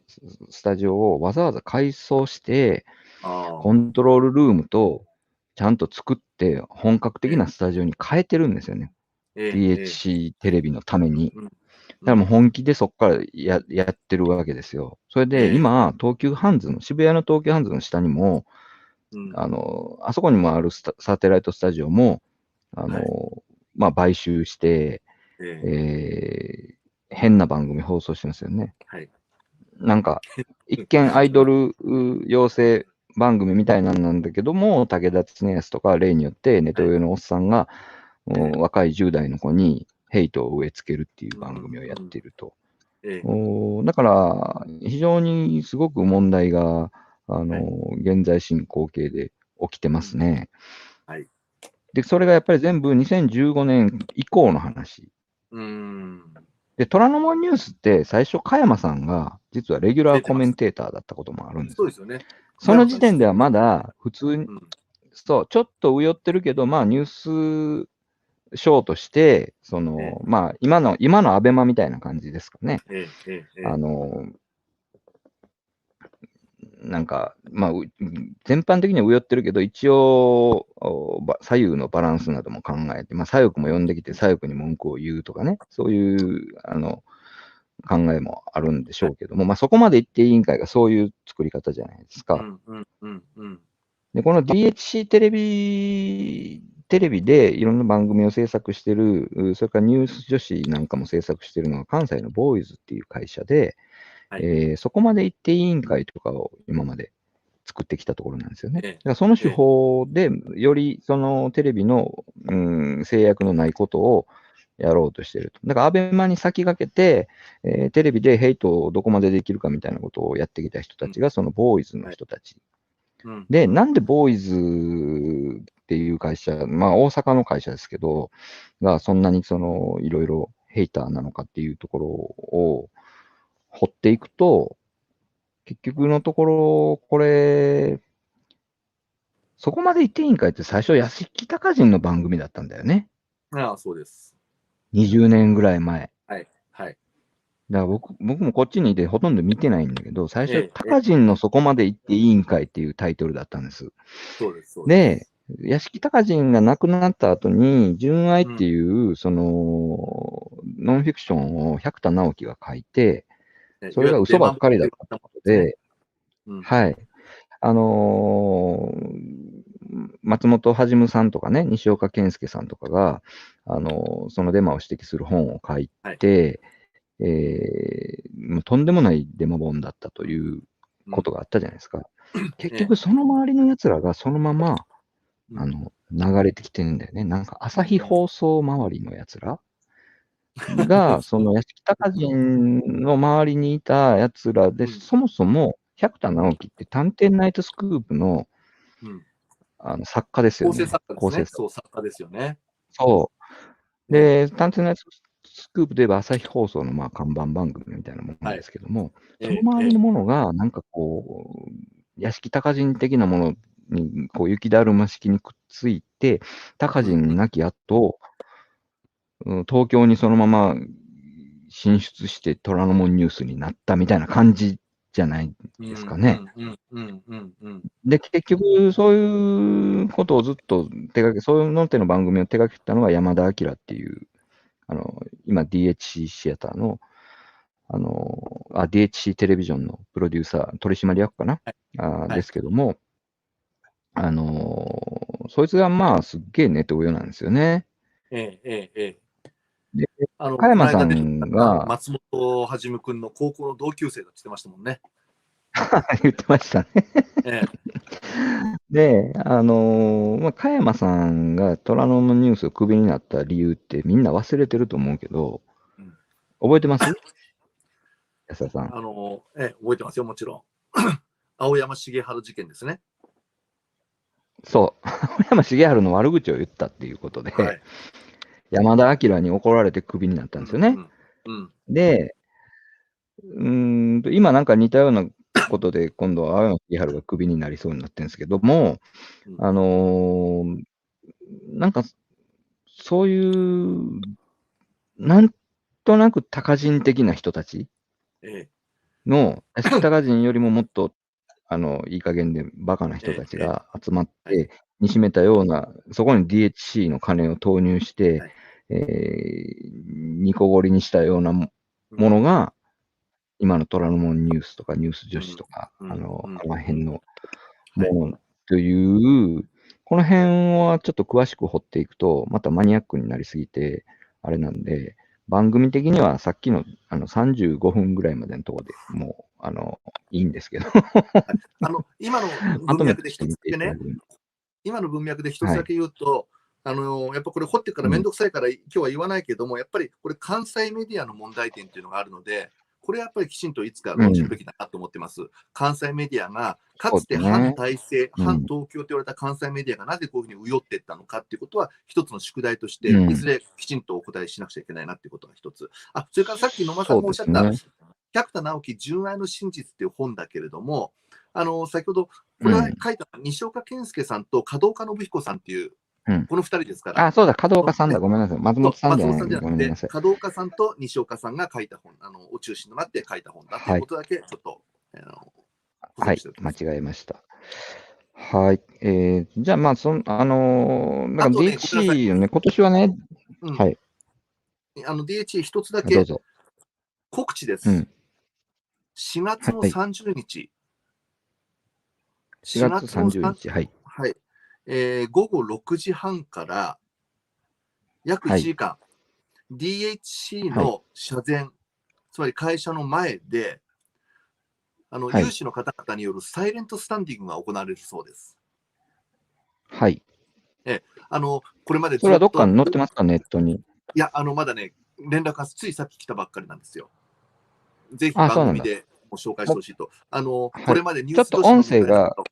スタジオをわざわざ改装して、ああ。コントロールルームとちゃんと作って本格ええ。的なスタジオに変えてるんですよね。ええ。ええ。DHC テレビのために。うん。だからもううん。本気でそこからやってるわけですよ。それでええ。今、渋谷の東急ハンズの下にも、うん。あそこにもあるサテライトスタジオも、あはい。の、まあ、買収して、変な番組放送してますよね。はい。なんか、一見アイドル養成番組みたいなんなんだけども、武田恒康とか例によってネトウヨのおっさんが、若い10代の子にヘイトを植え付けるっていう番組をやっていると。だから、非常にすごく問題が、現在進行形で起きてますね。はい。で、それがやっぱり全部2015年以降の話。で、虎ノ門ニュースって最初、加山さんが実はレギュラーコメンテーターだったこともあるんですよ。そうですよね。その時点ではまだ普通に、うん、そう、ちょっとうよってるけど、まあニュースショーとして、その、まあ今のアベマみたいな感じですかね。なんか、まあ、全般的にはうよってるけど、一応、左右のバランスなども考えて、まあ、左翼も呼んできて、左翼に文句を言うとかね、そういう、考えもあるんでしょうけども、まあ、そこまで言って委員会がそういう作り方じゃないですか。で、この DHC テレビでいろんな番組を制作してる、それからニュース女子なんかも制作してるのが関西のボーイズっていう会社で、そこまで行って委員会とかを今まで作ってきたところなんですよね。だからその手法で、よりそのテレビの、制約のないことをやろうとしていると。だから、アベマに先駆けて、テレビでヘイトをどこまでできるかみたいなことをやってきた人たちが、そのボーイズの人たち。で、なんでボーイズっていう会社、まあ大阪の会社ですけど、がそんなにそのいろいろヘイターなのかっていうところを掘っていくと、結局のところ、これ、そこまで言っていいんかいって最初、屋敷隆人の番組だったんだよね。ああ、そうです。20年ぐらい前。はい。はい。だから僕もこっちにいてほとんど見てないんだけど、最初、隆人のそこまで言っていいんかいっていうタイトルだったんです。そうです、そうです。で、屋敷隆人が亡くなった後に、純愛っていう、その、ノンフィクションを百田直樹が書いて、それが嘘ばっかりだったことで、はい。松本はじむさんとかね、西岡健介さんとかが、そのデマを指摘する本を書いて、もうとんでもないデマ本だったということがあったじゃないですか。結局、その周りの奴らがそのまま、流れてきてるんだよね。なんか、朝日放送周りの奴らが、その屋敷隆人の周りにいた奴らで、そもそも、百田直樹って探偵ナイトスクープの、作家ですよね。構成作家ですね。そう、作家ですよね。そう。で、探偵ナイトスクープといえば朝日放送のまあ看板番組みたいなものですけども、その周りのものが、なんかこう、屋敷隆人的なものに、こう、雪だるま式にくっついて、隆人亡き後、東京にそのまま進出して虎ノ門ニュースになったみたいな感じじゃないですかね。で、結局、そういうことをずっとそういうの手の番組を手掛けたのが山田明っていう、今 DHC シアターの、DHC テレビジョンのプロデューサー、取締役かな、ですけども、そいつがまあ、すっげえネトウヨなんですよね。で、加山さんが、松本はじむ君の高校の同級生だって言ってましたもんね。言ってましたね。で、加山さんが虎ノ門ニュースをクビになった理由ってみんな忘れてると思うけど、覚えてます安田さん。覚えてますよ、もちろん。青山茂春事件ですね。そう。青山茂春の悪口を言ったっていうことで、山田明に怒られてクビになったんですよね。で、今なんか似たようなことで、今度は青山茂春がクビになりそうになってるんですけども、なんか、そういう、なんとなく高人的な人たちの、屋敷高人よりももっと、いい加減でバカな人たちが集まって、煮しめたような、そこに DHC の金を投入して、ニコゴリにしたようなものが、今の虎ノ門ニュースとかニュース女子とか、あの辺のものというこの辺はちょっと詳しく掘っていくと、またマニアックになりすぎて、あれなんで、番組的にはさっきの35分ぐらいまでのところでもう、いいんですけど、今のまとめ文脈で一て見てつだけね、いただく。今の文脈で一つはい。だけ言うと、やっぱこれ掘ってからめんうん。どくさいから今日は言わないけども、やっぱりこれ関西メディアの問題点っていうのがあるので、これやっぱりきちんといつか論じるべきだなと思ってます。関西メディアが、かそうつて反ですね。体制、うん。反東京と言われた関西メディアがなぜこういうふうに右寄っていったのかっていうことは、一つの宿題として、いずうん。れきちんとお答えしなくちゃいけないなっていうことが一つ。それからさっき野間さんそうがおっしゃった、ですね。百田直樹純愛の真実っていう本だけれども、先ほど、これはうん。書いた西岡健介さんと門岡信彦さんっていう、うん。この2人ですから、あ、そうだ、門岡さんだ。ね、ごめんなさい。松本さんじ松ゃない。本さんじゃなくて、ごめんなさい。門岡さんと西岡さんが書いた本、を中心となって書いた本だというはい。ことだけ、ちょっと、補はい。間足しておきます。違えました。はい。じゃあ、まあ、だから あとね、ごめんなさい。DHC のね、今年はね、うん。はい。DHA 一つだけどうぞ。告知です。うん。4月のはい。30日、4 4月月の30 3、日。はい。はい、午後6時半から約1はい。時間、DHC はい。の社前、つまり会社の前で、はい。有志の方々によるサイレントスタンディングが行われるそうです。はい。これまでそれはどっかずっと、に載ってますか、ネットに。いや、まだね、連絡がついさっき来たばっかりなんですよ。ぜひあ、そうなんだ。番組でも紹介してもほしいと。はい。これまでニュちょっと音ース女子の声が、皆さんと、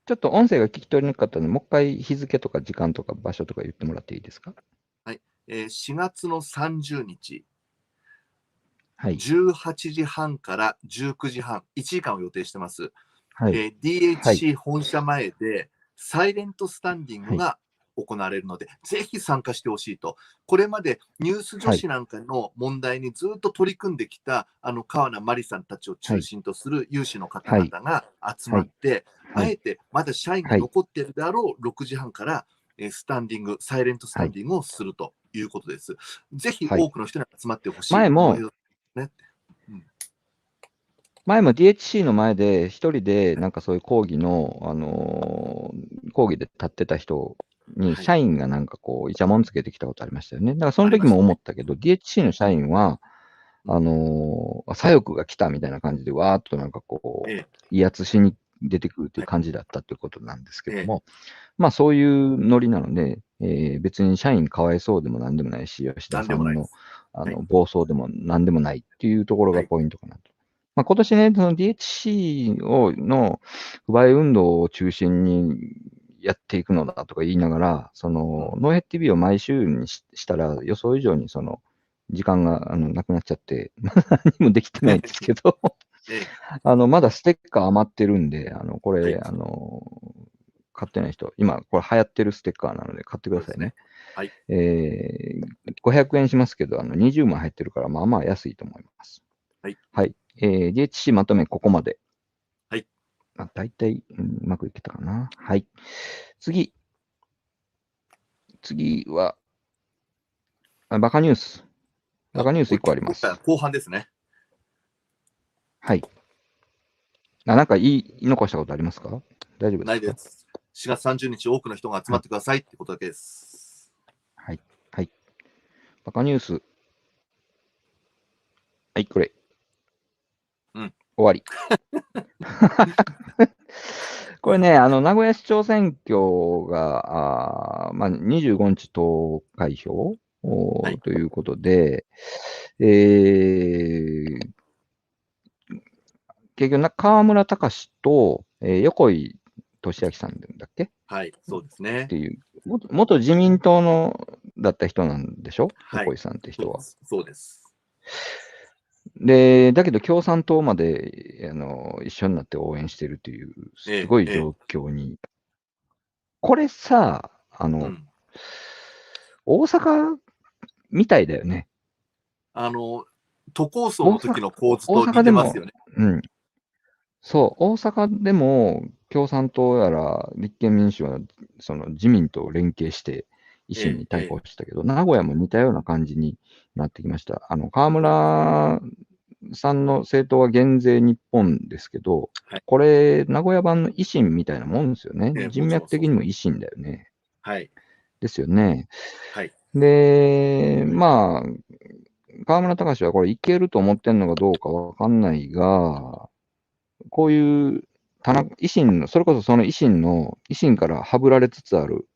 ちょっと音声が聞き取れなかったので、もう一回日付とか時間とか場所とか言ってもらっていいですか？はい、4月の30日、はい。18時半から19時半、1時間を予定してます。はい。はい。DHC 本社前でサイレントスタンディンはい。グが行われるので、ぜひ参加してほしいと。これまでニュース女はい。子なんかの問題にずっと取り組んできた、川名真理さんたちを中はい。心とする有志の方はい。々が集はい。まって、はい。あえてまだ社員がはい。残っているであろう6時半から、スタンディング、サイレントスタはい。ンディングをするということです。ぜひはい。多くの人に集まってほしい。前も、ね。うん、前も DHC の前で一人でなんかそういう講義の、講義で立ってた人にはい。社員がなんかこうイチャモンつけてきたことありましたよね。だからその時もありましたね。思ったけど、DHC の社員は、うん、左翼が来たみたいな感じでわーっとなんかこう、ええ、威圧しに出てくるっていはい。う感じだったということなんですけええ、ども、まあそういうノリなので、別に社員かわいそうでもなんでもないし、吉田なんでさんのもないです。はい。暴走でもなんでもないっていうところがはい。ポイントかなと。まあ、今年ね、その DHC の不買運動を中心にやっていくのだとか言いながら、うん。ノーヘッ TV を毎週にしたら予想以上に時間がなくなっちゃって、何もできてないんですけど、ええ、まだステッカー余ってるんで、これ、はい。買ってない人、今、これ流行ってるステッカーなので買ってくださいね。そうですね。はい。500円しますけど、20枚入ってるから、まあまあ安いと思います。はい。はい。DHC まとめ、ここまで。はい。まあ、大体、うまくいけたかな。はい。次。次は、バカニュース。バカニュース1個あります。今回は後半ですね。はい。なんか言い残したことありますか？大丈夫ですか？ないです。4月30日、多くの人が集はい。まってくださいってことだけです。はい。はい。バカニュース。はい、これ。うん。終わり。これね、名古屋市長選挙が、まあ、25日投開票はい。ということで、えー、結局河村隆と、横井俊明さんだっけっはい。そうですね。ていう、元自民党のだった人なんでしょ、はい。横井さんって人は。そうです。そうです。で、だけど共産党まで一緒になって応援してるという、すええ、ええ。ごい状況に。これさ、うん。大阪みたいだよね。都構想の大阪、時の構図大と似阪でも、てますよね。うん、そう、大阪でも共産党やら立憲民主はその自民と連携して維ええ、新に対ええ。抗したけど、名古屋も似たような感じになってきました。河なってます。村さんの政党は減税日本ですけど、はい。これ、名古屋版の維新みたいなもんですよね。人もちろんそう。脈的にも維新だよね。はい。ですよね。はい。で、まあ、河村隆はこれいけると思ってんのかどうかわかんないが、こういう維新の、それこそその維新からはぶられつつある、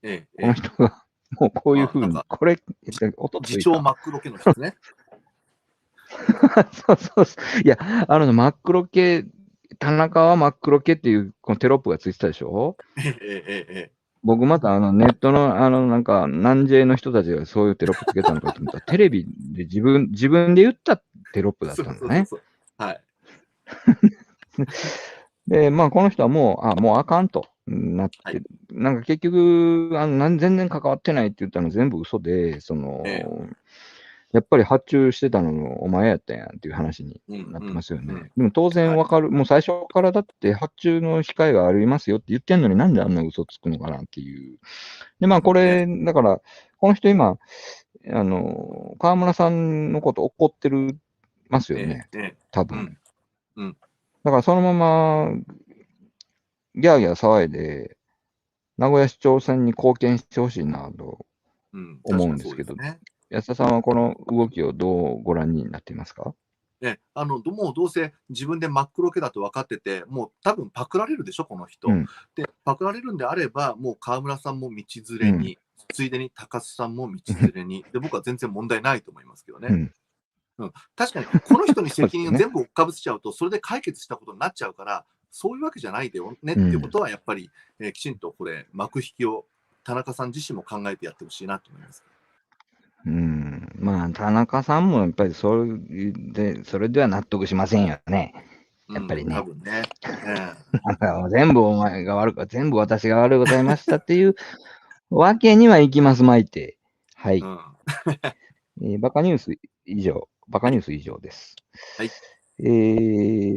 この人が、もうこういうふうに、なんか、これ、おと自ついか。称真っ黒系の人ですね。そう。いや、真っ黒系、田中は真っ黒系っていう、このテロップがついてたでしょ。僕またネットのなんか南 J の人たちがそういうテロップつけたのかと思ったら、テレビで自分で言ったテロップだっそたんだね。う。はい。で、まあこの人はもうあかんとなって、はい。なんか結局、全然関わってないって言ったの全部嘘で、やっぱり発注してたのお前やったやんっていう話になってますよね。でも当然わかる、もう最初からだって発注の控えがありますよって言ってんのになんであんな嘘つくのかなっていう。で、まあこれ、だから、この人今、河村さんのこと怒ってますよね。多分。だからそのまま、ギャーギャー騒いで、名古屋市長選に貢献してほしいなと思うんですけど、安田さんはこの動きをどうご覧になっていますか？もうどうせ自分で真っ黒けだと分かってて、もう多分パクられるでしょ、この人。で、パクられるんであれば、もう河村さんも道連れに、ついでに高須さんも道連れに、で、僕は全然問題ないと思いますけどね。確かに、この人に責任を全部追っかぶせちゃうと、それで解決したことになっちゃうから、そういうわけじゃないでよねっていうことは、やっぱり、きちんとこれ、幕引きを田中さん自身も考えてやってほしいなと思います。まあ、田中さんもやっぱりそれでは納得しませんよね。やっぱりね。多分ね。なんか全部お前が悪く、全部私が悪うございましたっていうわけにはいきますまいて。はい。バカニュース以上です。はい。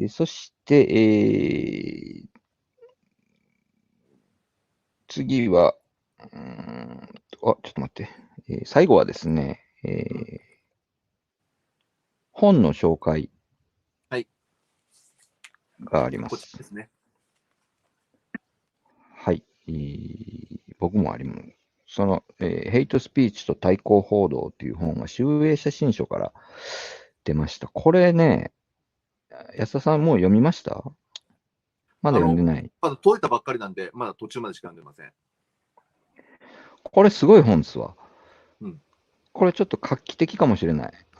そして、次は、ちょっと待って。最後はですね、本の紹介があります。こっちですね。はい。僕もあります。その、ヘイトスピーチと対抗報道という本が集英写真書から出ました。これね、安田さんもう読みました？まだ読んでない。まだ解いたばっかりなんで、まだ途中までしか読んでません。これすごい本ですわ。うん。これちょっと画期的かもしれない。こ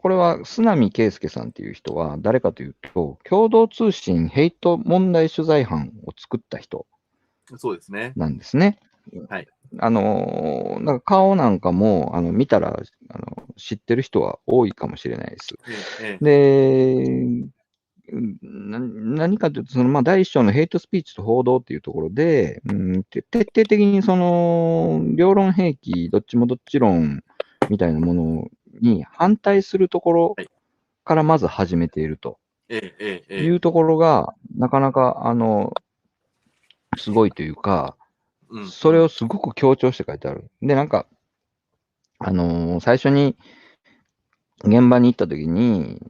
れは須波圭介さんっていう人は誰かというと、共同通信ヘイト問題取材班を作った人そうですね。なんですね。はい。なんか顔なんかも見たら知ってる人は多いかもしれないです。で、何かというと、まあ、第一章のヘイトスピーチと報道っていうところで、徹底的に両論併記、どっちもどっち論みたいなものに反対するところからまず始めているというところが、なかなか、すごいというか、それをすごく強調して書いてある。で、なんか、最初に、現場に行った時に、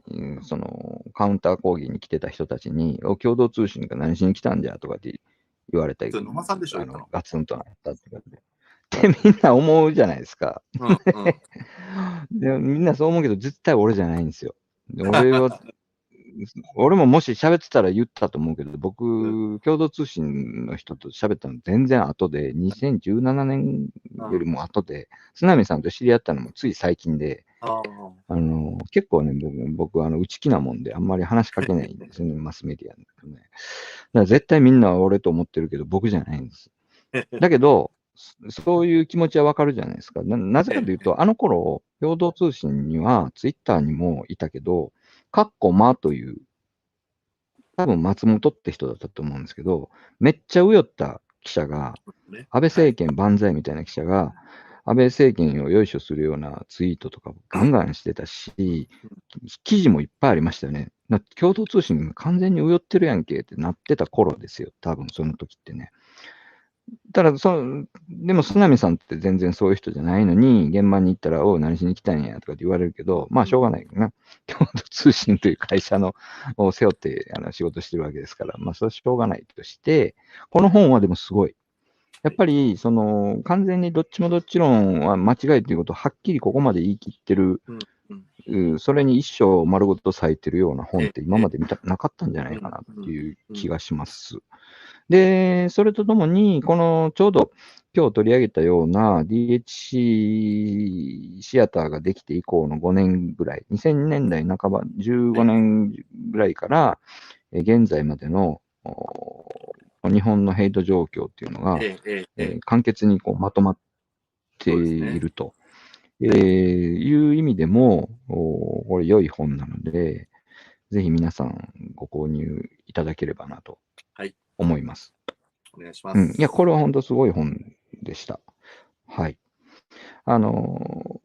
カウンター講義に来てた人たちに、共同通信が何しに来たんじゃとかって言われたり、それ野間さんでしょ、言ったの。ガツンとなったって感じで。ってみんな思うじゃないですか。でみんなそう思うけど、絶対俺じゃないんですよ。で俺ももし喋ってたら言ったと思うけど、僕、共同通信の人と喋ったの全然後で、2017年よりも後で、津波さんと知り合ったのもつい最近で、結構ね、僕内気なもんで、あんまり話しかけないんですよね、マスメディアに、ね。だから絶対みんなは俺と思ってるけど、僕じゃないんです。だけど、そういう気持ちはわかるじゃないですか。なぜかというと、あの頃、共同通信には、ツイッターにもいたけど、という、多分松本って人だったと思うんですけど、めっちゃ右寄った記者が、安倍政権万歳みたいな記者が、安倍政権をよいしょするようなツイートとかガンガンしてたし、記事もいっぱいありましたよね。共同通信完全に右寄ってるやんけってなってた頃ですよ。多分その時ってね。ただでも、須波さんって全然そういう人じゃないのに、現場に行ったら、おう、何しに来たんやとかって言われるけど、まあ、しょうがないよな。共同通信という会社を背負って仕事してるわけですから、まあ、それはしょうがないとして、この本はでもすごい。やっぱり、完全にどっちもどっち論は間違いということをはっきりここまで言い切ってる、うんうんそれに一生丸ごと割いてるような本って今えまでなかったんじゃないかなっていううん気がします。で、それとともに、ちょうど今日取り上げたような DHC シアターができて以降の5年ぐらい、2000年代半ば、15はい年ぐらいから、現在までの日本のヘイト状況っていうのが、簡潔にまとまってそうですね。いると、いう意味でも、これ良い本なので、ぜひ皆さんご購入いただければなとはい。思います。お願いしまうん。いや、す。これは本当すごい本でした。はい。あの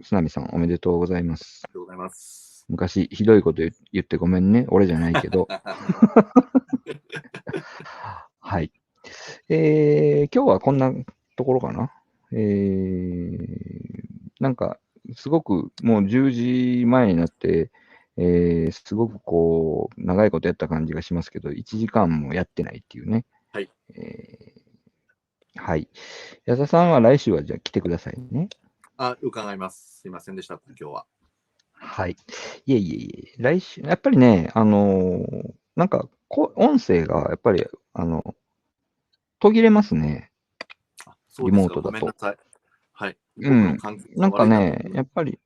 須波さんおめでとうございます。ありがとうございます。昔ひどいこと言ってごめんね。俺じゃないけど。はい。今日はこんなところかな。なんか、すごくもう10時前になって、すごく長いことやった感じがしますけど、1時間もやってないっていうね。はい。はい。矢田さんは来週はじゃあ来てくださいね。伺います。すいませんでした、今日は。はい。いえいえいえ、来週、やっぱりね、なんか、音声がやっぱり、途切れますね。リそうですか。モートだと。ごめんなさい。はい。うん。僕の環境なんかが悪いんだとね、思います。やっぱり、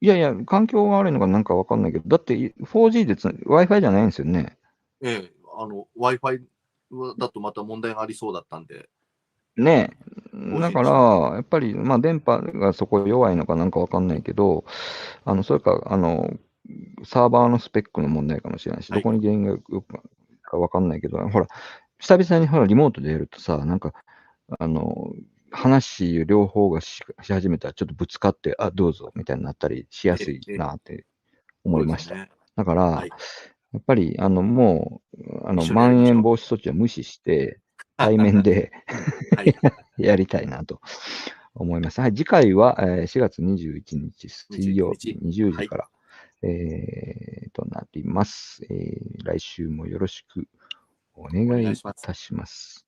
いやいや、環境が悪いのかなんかわかんないけど、だって 4G でWi-Fi じゃないんですよね。Wi-Fi だとまた問題がありそうだったんで、ねえ。だ 4G かにしました。ら、やっぱり、まあ、電波がそこ弱いのかなんかわかんないけど、それか、サーバーのスペックの問題かもしれないし、はい。どこに原因がよくかわかんないけど、ほら、久々にほら、リモートでやるとさ、なんか、あの、話両方がし始めたら、ちょっとぶつかって、あ、どうぞ、みたいになったりしやすいえ、なってそ思いました。うですね。だから、はい。やっぱり、もう、一緒にやまん延りましょう。防止措置は無視して、対面ではい。やりたいなと思います。はい、次回は、4月21日水21曜日日。20はい。時から、となります。来週もよろしくおお願いい願いします。たします。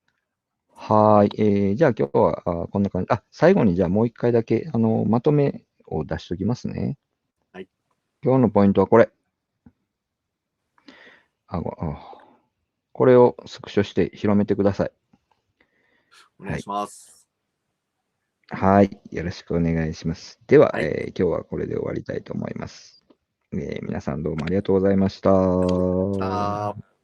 はい。じゃあ今日はこんな感じ。最後にじゃあもう一回だけ、まとめを出しときますね。はい。今日のポイントはこれ。これをスクショして広めてください。お願いしはい。ます。はい。よろしくお願いします。では、はい。今日はこれで終わりたいと思います。皆さんどうもありがとうございましありがとうございました。た。